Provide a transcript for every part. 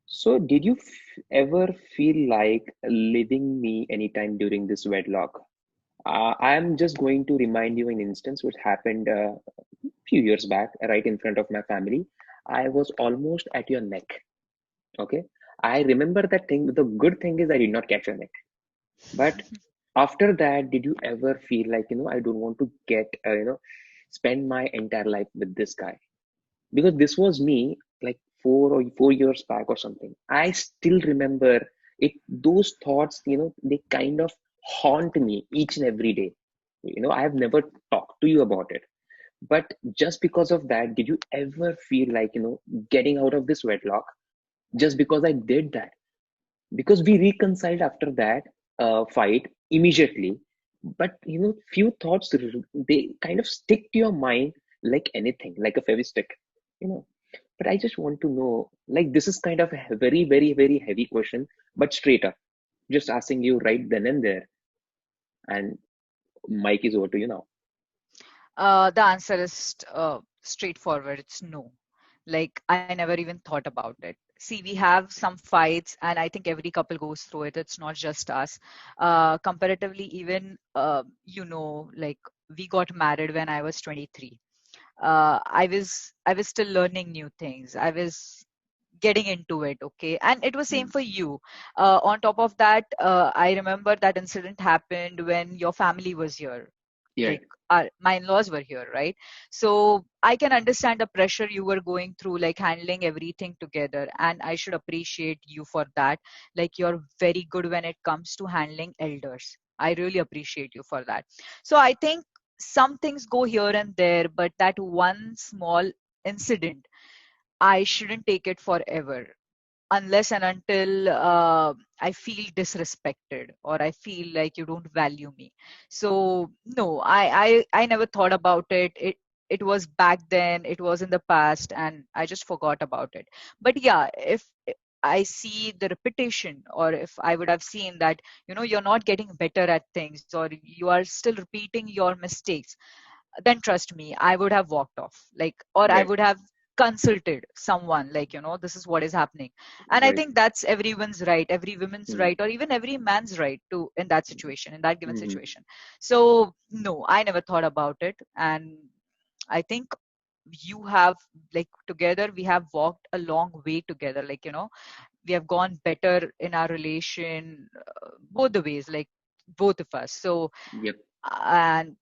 So, did you ever feel like leaving me anytime during this wedlock? I'm just going to remind you an instance which happened a few years back, right in front of my family. I was almost at your neck. Okay. I remember that thing. The good thing is I did not catch your neck. But after that, did you ever feel like, I don't want to spend my entire life with this guy? Because this was me like 4 years back or something. I still remember it. Those thoughts, they kind of haunt me each and every day. I have never talked to you about it, but just because of that, did you ever feel like, getting out of this wedlock just because I did that? Because we reconciled after that fight immediately, but few thoughts, they kind of stick to your mind like anything, like a feather stick, you know but I just want to know, like, this is kind of a very, very, very heavy question, but straight up, just asking you right then and there. And Mike is over to you now. The answer is straightforward. It's no. Like, I never even thought about it. See, we have some fights, and I think every couple goes through it. It's not just us. Comparatively, even, like, we got married when I was 23. I was still learning new things. I was getting into it, okay, and it was same Mm. for you. On top of that, I remember that incident happened when your family was here, Yeah. like my in-laws were here, right? So I can understand the pressure you were going through, like handling everything together, and I should appreciate you for that. Like, you're very good when it comes to handling elders. I really appreciate you for that. So I think some things go here and there, but that one small incident, I shouldn't take it forever, unless and until I feel disrespected or I feel like you don't value me. So no, I never thought about it. It was back then, it was in the past, and I just forgot about it. But yeah, if I see the repetition, or if I would have seen that, you're not getting better at things, or you are still repeating your mistakes, then trust me, I would have walked off, like, or I Right. would have consulted someone, like, this is what is happening. And I Right. think that's everyone's right, every woman's Mm. right, or even every man's right to, in that situation, in that given Mm-hmm. situation. So no, I never thought about it. And I think you have, like, together we have walked a long way together, like, we have gone better in our relation, both the ways, like, both of us. So, Yep. and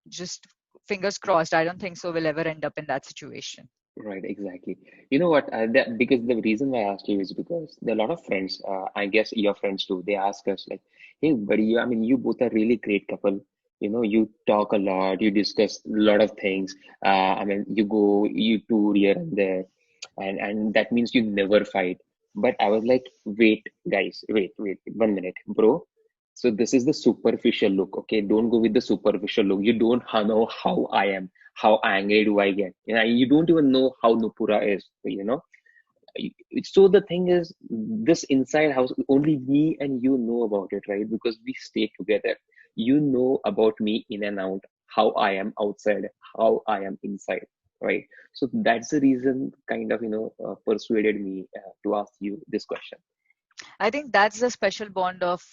just fingers crossed, I don't think so we'll ever end up in that situation. Right, exactly. You know what? Because the reason why I asked you is because there are a lot of friends, I guess your friends too, they ask us, like, hey, buddy, I mean, you both are really great couple. You talk a lot, you discuss a lot of things. I mean, you tour here and there, and that means you never fight. But I was like, wait, guys, wait, 1 minute, bro. So this is the superficial look, okay? Don't go with the superficial look. You don't know how I am, how angry do I get. You don't even know how Nupura is. So the thing is, this inside house, only me and you know about it, right? Because we stay together. You know about me in and out, how I am outside, how I am inside, right? So that's the reason kind of, persuaded me to ask you this question. I think that's the special bond of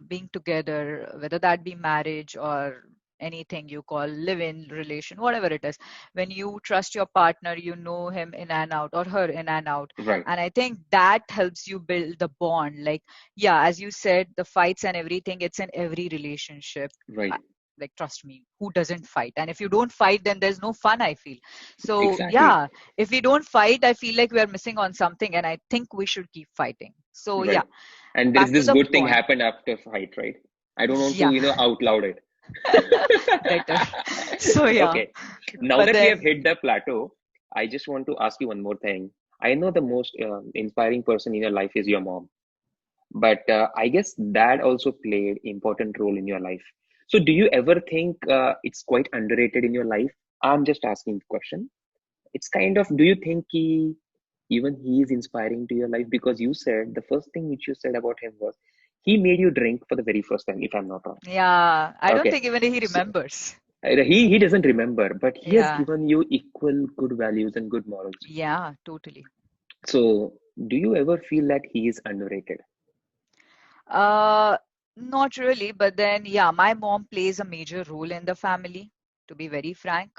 being together, whether that be marriage or anything you call live-in relation, whatever it is. When you trust your partner, you know him in and out or her in and out. Right, And I think that helps you build the bond. Like, yeah, as you said, the fights and everything, it's in every relationship. right, I- Like, trust me, who doesn't fight? And if you don't fight, then there's no fun, I feel. So, exactly. yeah, if we don't fight, I feel like we are missing on something, and I think we should keep fighting. So, Right. yeah, And there is back to this the good thing point. happened after fight, right? I don't want to, Yeah, out loud it. better. So, yeah, Okay. Now but that we have then, hit the plateau, I just want to ask you one more thing. I know the most inspiring person in your life is your mom, but I guess dad also played important role in your life. So do you ever think it's quite underrated in your life? I'm just asking the question. It's kind of, do you think even he is inspiring to your life? Because you said the first thing which you said about him was he made you drink for the very first time, if I'm not wrong. yeah, I don't Okay. think even he So, remembers. he doesn't remember, but he has Yeah, given you equal good values and good morals. yeah, totally. So, do you ever feel that he is underrated? Uh, Not really, but then, yeah, my mom plays a major role in the family, to be very frank.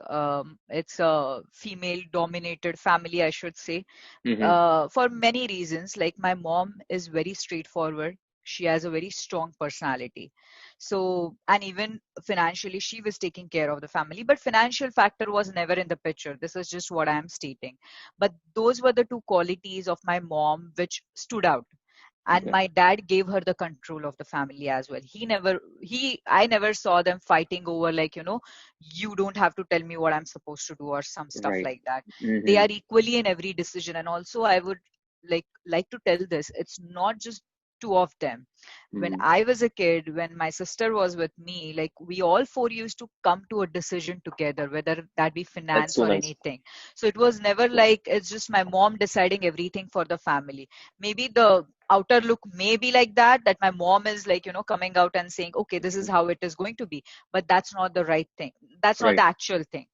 It's a female-dominated family, I should say, Mm-hmm. for many reasons. Like, my mom is very straightforward. She has a very strong personality. So, and even financially, she was taking care of the family, but financial factor was never in the picture. This is just what I am stating. But those were the two qualities of my mom which stood out, and Okay. my dad gave her the control of the family as well. I never saw them fighting over, like, you don't have to tell me what I'm supposed to do or some stuff Right. like that. They Mm-hmm. are equally in every decision. And also, I would like to tell this, it's not just two of them. When Mm. I was a kid, when my sister was with me, like, we all four used to come to a decision together, whether that be That's finance so or nice. anything. So it was never like it's just my mom deciding everything for the family. Maybe the outer look may be like that my mom is, like, coming out and saying, okay, this is how it is going to be, but that's not the right thing. That's not Right. the actual thing.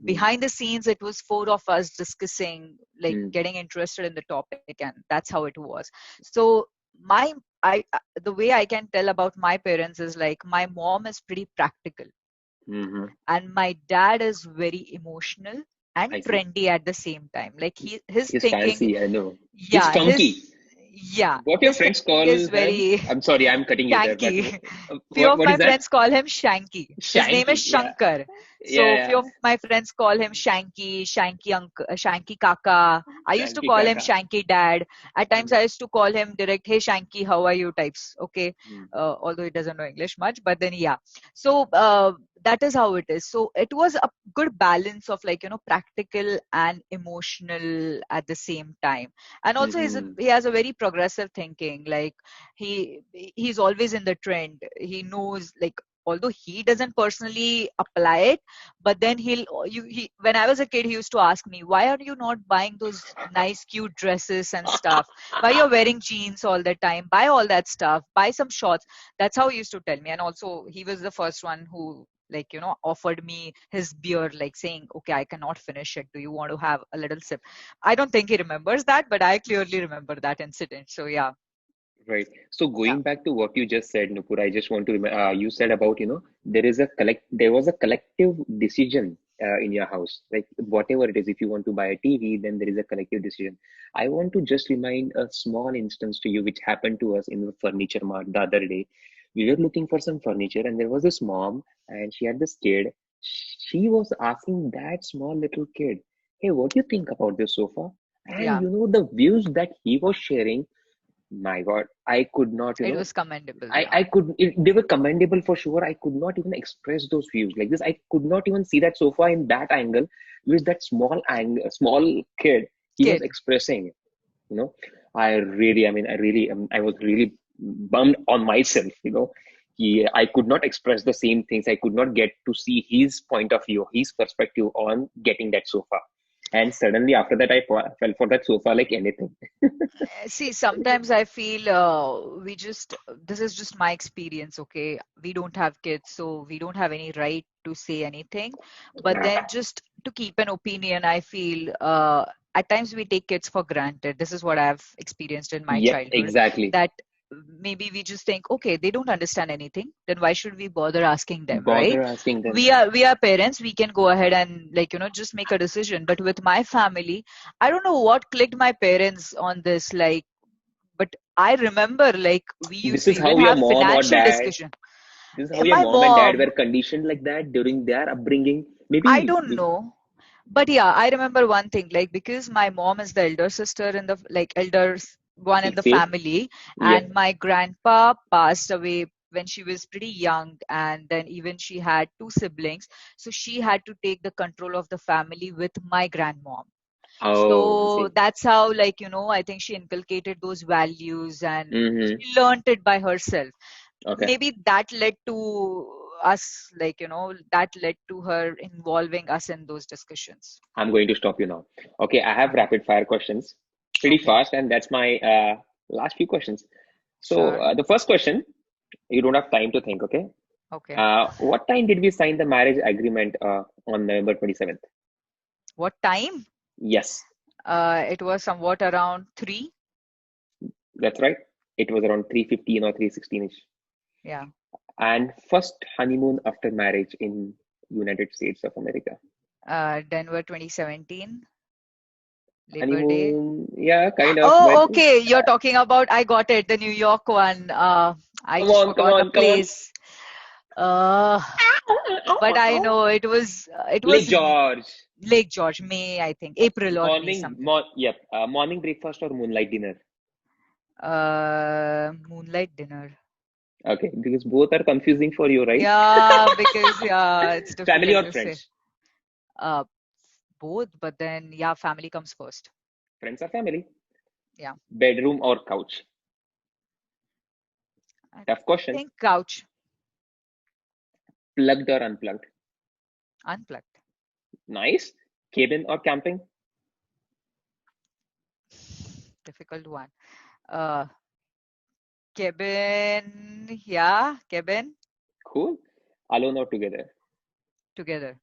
Mm. Behind the scenes, it was four of us discussing, like, Mm. getting interested in the topic, and that's how it was. So my I the way I can tell about my parents is, like, my mom is pretty practical, Mm-hmm. and my dad is very emotional and I see. trendy at the same time. Like, his He's thinking, fancy, I know. He's yeah, chunky. What your his friends thinking call is him? very I'm sorry, I'm cutting you there, but Shanky. Few of what my is that? friends call him Shanky. His name is Shanky. Yeah. Shankar. Yeah, So few yeah. of my friends call him Shanky, Shanky uncle, Shanky Kaka. I used to Shanky call him Kaka. Shanky Dad. At times I used to call him direct, hey Shanky, how are you types. Okay. Mm. Although he doesn't know English much, but then yeah. So that is how it is. So it was a good balance of, like, practical and emotional at the same time. And also Mm-hmm. he has a very progressive thinking. Like, he's always in the trend. He knows, like, although he doesn't personally apply it, but then when I was a kid, he used to ask me, why are you not buying those nice cute dresses and stuff? Why you're wearing jeans all the time? Buy all that stuff, buy some shorts. That's how he used to tell me. And also, he was the first one who, like, offered me his beer, like, saying, okay, I cannot finish it, do you want to have a little sip? I don't think he remembers that, but I clearly remember that incident. So yeah. Right. So Yeah. going back to what you just said, Nupur, I just want to you said about, there was a collective decision in your house, like whatever it is, if you want to buy a TV, then there is a collective decision. I want to just remind a small instance to you, which happened to us in the furniture mart the other day. We were looking for some furniture, and there was this mom, and she had this kid. She was asking that small little kid, "Hey, what do you think about this sofa?" And Yeah, the views that he was sharing, my God, I could not, it was commendable. I Yeah. could, they were commendable for sure. I could not even express those views like this. I could not even see that sofa in that angle with that small kid he was Kid. expressing, you know. I was really bummed on myself, I could not express the same things. I could not get to see his point of view, his perspective on getting that sofa. And suddenly after that, fell for that sofa like anything. See, sometimes I feel this is just my experience, okay? We don't have kids, so we don't have any right to say anything. But then, just to keep an opinion, I feel at times we take kids for granted. This is what I've experienced in my Yep, childhood, exactly. that maybe we just think, okay, they don't understand anything, then why should we bother asking them, right? Bother asking them. We are parents, we can go ahead and, like, just make a decision. But with my family, I don't know what clicked my parents on this, like, but I remember, like, we This used to is even how your have mom or financial dad, discussion. this is how your My mom and dad mom, were conditioned like that during their upbringing. I Maybe, don't know, but yeah, I remember one thing, like, because my mom is the elder sister in the, like, elders one in the faith. family, and Yep. my grandpa passed away when she was pretty young, and then even she had two siblings, so she had to take the control of the family with my grandmom. Oh, I So see. that's how, like, I think she inculcated those values, and Mm-hmm. she learned it by herself. Okay. Maybe that led to us, like, that led to her involving us in those discussions. I'm going to stop you now. Okay, I have Okay. rapid fire questions pretty Okay. fast, and that's my last few questions. So, Sure. the first question, you don't have time to think, okay? Okay. What time did we sign the marriage agreement on November 27th? What time? Yes. It was somewhat around 3. That's right. It was around 315 or 316ish. Yeah. And first honeymoon after marriage in United States of America. Denver 2017, Labor Day. Honeymoon, yeah, kind of, but Oh, okay. You're talking about, I got it, the New York one. I come just on, come forgot the on, come on. place. Uh, but I know it Lake was George. Lake George, May, I think, April or May something. Yep. Morning breakfast or moonlight dinner. Moonlight dinner. Okay, because both are confusing for you, right? Yeah, because yeah, it's Family difficult or to say. friends? Uh, Both, but then yeah, family comes first. Friends or family? Yeah, Bedroom or couch? I Tough question. think couch, Plugged or unplugged? unplugged. Nice. Cabin or camping? Difficult one. Uh, Cabin, yeah, cabin Cool. Alone or together? together.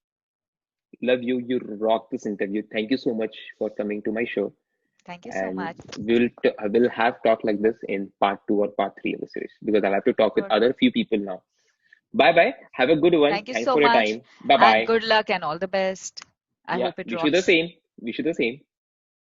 Love you. You rock this interview. Thank you so much for coming to my show. Thank you so And much. I will have talk like this in part two or part three of the series because I'll have to talk with Sure. other few people now. Bye bye. Have a good one. Thank you Thanks so for your much, time. Bye and bye. good luck and all the best. I Yeah. hope it Wish you the rocks. same. Wish you the same.